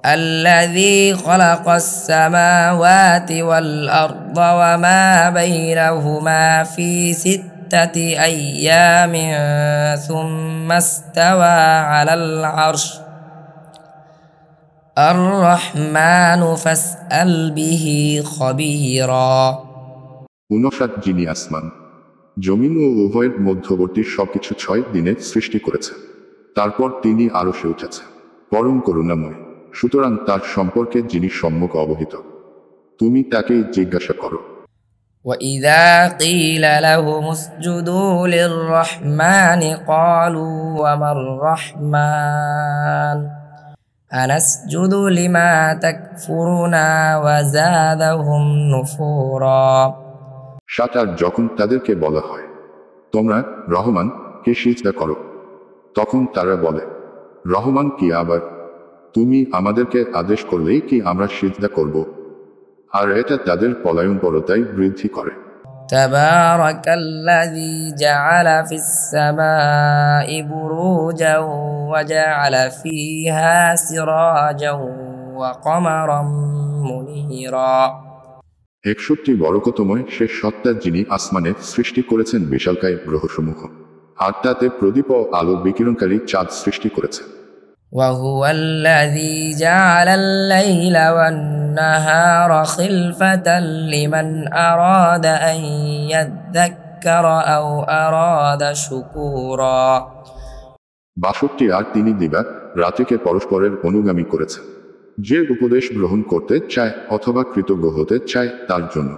الذي خلق السماوات والأرض وما بينهما في 6 أيام ثم استوى على العرش الرحمن فاسأل به خبيرا 59 যিনি আসমান জমিন ও উভয়ের মধ্যবর্তী সবকিছু 6 দিনে সৃষ্টি করেছে, তারপর তিনি আরশে উঠেছে, পরম করুণাময়। সুতরাং তার সম্পর্কে যিনি সম্যক অবহিত, তুমি তাকেই জিজ্ঞাসা করো। وإذا قيل لهم اسجدوا للرحمن قالوا وما الرحمن أنسجد لما تكفرنا وزادهم نفورا 7 যখন তাদেরকে বলা হয় তোমরা রহমান কে সিজদা করো, তখন তারা বলে রহমান কি আবার? তুমি আমাদেরকে আদেশ করলেই কি আমরা সিজদা করব? আর এটা তাদের পলায়নপরতাই বৃদ্ধি করে। تبارك الذي جعل في السماء بروجا وجعل فيها سراجا وقمرا منيرا 61 বরকতময় সে সত্তা যিনি আসমানে সৃষ্টি করেছেন বিশালকায় গ্রহসমূহ, আর তাতে প্রদীপ ও আলো বিকিরণকারী চাঁদ সৃষ্টি করেছেন। وهو الذي جعل الليل والنهار خلفة لمن أراد أن يذكر أو أراد شكورا 62 আর তিনি দিবা রাত্রিকে পরস্পরের অনুগামী করেছেন, যে উপদেশ গ্রহণ করতে চায় অথবা কৃতজ্ঞ হতে চায় তার জন্য।